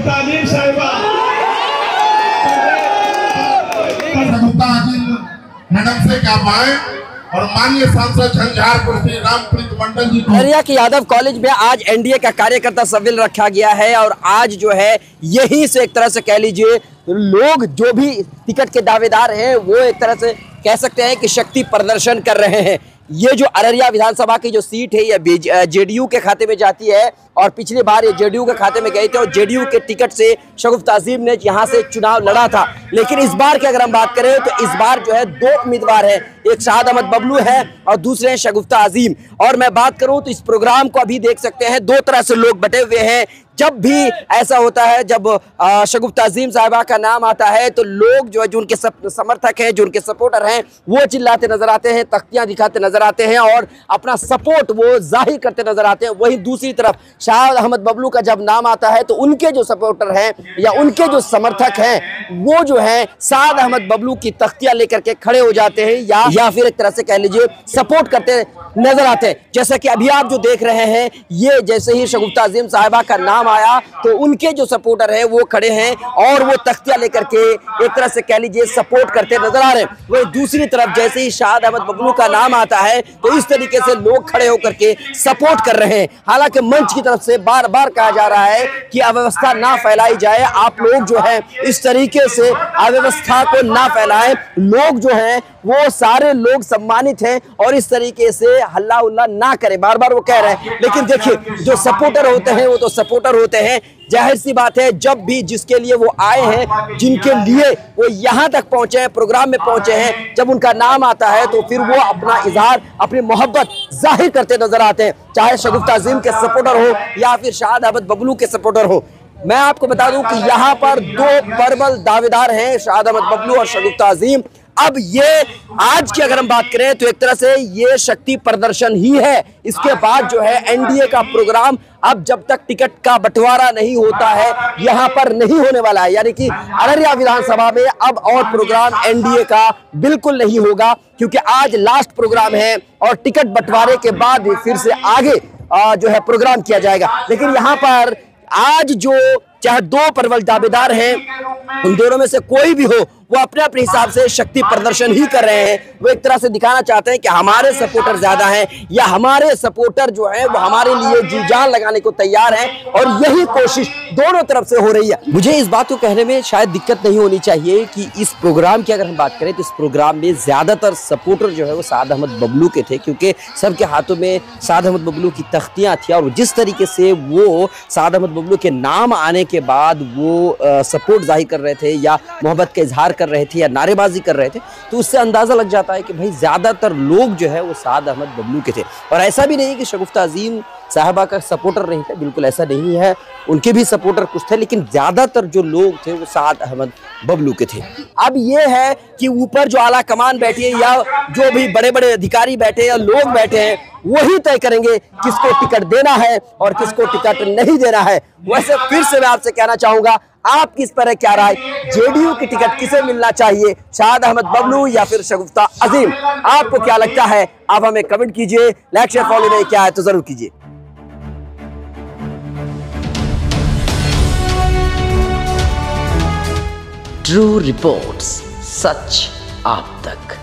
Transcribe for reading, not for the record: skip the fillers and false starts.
शगुफ्ता अजीम साहिबा मैडम से क्या पाए और माननीय सांसद झंझारपुर श्री रामप्रीत मंडल जी अररिया के यादव कॉलेज में आज एनडीए का कार्यकर्ता शिविर रखा गया है और आज जो है यहीं से एक तरह से कह लीजिए लोग जो भी टिकट के दावेदार हैं वो एक तरह से कह सकते हैं कि शक्ति प्रदर्शन कर रहे हैं। ये जो अररिया विधानसभा की जो सीट है ये जेडीयू के खाते में जाती है और पिछली बार ये जेडीयू के खाते में गए थे और जेडीयू के टिकट से शगुफ्ता अजीम ने यहाँ से चुनाव लड़ा था। लेकिन इस बार की अगर हम बात करें तो इस बार जो है दो उम्मीदवार हैं, एक शाद अहमद बबलू है और दूसरे हैं शगुफ्ता अजीम। और मैं बात करूं तो इस प्रोग्राम को अभी देख सकते हैं दो तरह से लोग बटे हुए हैं। जब भी ऐसा होता है, जब शगुफ्ता अजीम साहिबा का नाम आता है तो लोग जो है जो उनके समर्थक हैं, जो उनके सपोर्टर हैं, वो चिल्लाते नजर आते हैं, तख्तियां दिखाते नजर आते हैं और अपना सपोर्ट वो जाहिर करते नजर आते हैं। वहीं दूसरी तरफ शाद अहमद बबलू का जब नाम आता है तो उनके जो सपोर्टर हैं या उनके जो समर्थक हैं वो जो है शाद अहमद बबलू की तख्तियां लेकर के खड़े हो जाते हैं या फिर एक तरह से कह लीजिए सपोर्ट करते नजर आते हैं। जैसा कि अभी आप जो देख रहे हैं, ये जैसे ही शगुफ्ता अजीम साहिबा का नाम आया तो उनके जो सपोर्टर हैं वो खड़े हैं और वो तख्तियां लेकर के एक तरह से कह लीजिए सपोर्ट करते नजर आ रहे हैं। वही दूसरी तरफ जैसे ही शाद अहमद बबलू का नाम आता है तो इस तरीके से लोग खड़े होकर के सपोर्ट कर रहे हैं। हालांकि मंच की तरफ से बार बार कहा जा रहा है कि अव्यवस्था ना फैलाई जाए, आप लोग जो है इस तरीके से अव्यवस्था को ना फैलाएं। लोग जो हैं वो सारे लोग सम्मानित हैं और इस तरीके से हल्ला उल्ला ना करें, बार बार वो कह रहे हैं। लेकिन देखिए जो सपोर्टर होते हैं वो तो सपोर्टर होते हैं, जाहिर सी बात है जब भी जिसके लिए वो आए हैं, जिनके लिए वो यहाँ तक पहुंचे हैं, प्रोग्राम में पहुंचे हैं, जब उनका नाम आता है तो फिर वो अपना इजहार, अपनी मोहब्बत जाहिर करते नजर आते हैं, चाहे शगुफ्ता अजीम के सपोर्टर हो या फिर शाद अहमद बबलू के सपोर्टर हो। मैं आपको बता दूं कि यहाँ पर दो प्रबल दावेदार हैं, शाद अहमद बबलू और शगुफ्ता अजीम। अब ये आज की अगर हम बात करें तो एक तरह से ये शक्ति प्रदर्शन ही है। इसके बाद जो है एनडीए का प्रोग्राम अब जब तक टिकट का बंटवारा नहीं होता है यहाँ पर नहीं होने वाला है, यानी कि अररिया विधानसभा में अब और प्रोग्राम एनडीए का बिल्कुल नहीं होगा, क्योंकि आज लास्ट प्रोग्राम है और टिकट बंटवारे के बाद फिर से आगे जो है प्रोग्राम किया जाएगा। लेकिन यहाँ पर आज जो चाहे दो प्रबल दावेदार हैं, उन दोनों में से कोई भी हो वो अपने अपने हिसाब से शक्ति प्रदर्शन ही कर रहे हैं। वो एक तरह से दिखाना चाहते हैं कि हमारे सपोर्टर ज्यादा हैं या हमारे सपोर्टर जो हैं वो हमारे लिए जी जान लगाने को तैयार हैं और यही कोशिश दोनों तरफ से हो रही है। मुझे इस बात को कहने में शायद दिक्कत नहीं होनी चाहिए कि इस प्रोग्राम की अगर हम बात करें तो इस प्रोग्राम में ज्यादातर सपोर्टर जो है वो शाद अहमद बबलू के थे, क्योंकि सबके हाथों में शाद अहमद बबलू की तख्तियां थी और जिस तरीके से वो शाद अहमद बबलू के नाम आने के बाद वो सपोर्ट जाहिर कर रहे थे या मोहब्बत का इजहार कर रहे थे या नारेबाजी कर रहे थे, तो उससे अंदाजा लग जाता है कि भाई ज्यादातर लोग जो है वो शाद अहमद बबलू के थे। और ऐसा भी नहीं कि शगुफ्ता अजीम साहिबा का सपोर्टर नहीं था, बिल्कुल ऐसा नहीं है, उनके भी सपोर्टर कुछ थे, लेकिन ज्यादातर जो लोग थे वो शाद अहमद बबलू के थे। अब ये है कि ऊपर जो आला कमान बैठी है या जो भी बड़े बड़े अधिकारी बैठे या लोग बैठे हैं वही तय करेंगे किसको टिकट देना है और किसको टिकट नहीं देना है। वैसे फिर से मैं आपसे कहना चाहूंगा, आप किस पर है क्या राय, जेडीयू की टिकट किसे मिलना चाहिए, शाद अहमद बबलू या फिर शगुफ्ता अजीम? आपको क्या लगता है आप हमें कमेंट कीजिए, लाइक शेयर फॉलो नहीं किया है तो जरूर कीजिए। ट्रू रिपोर्ट्स, सच आप तक।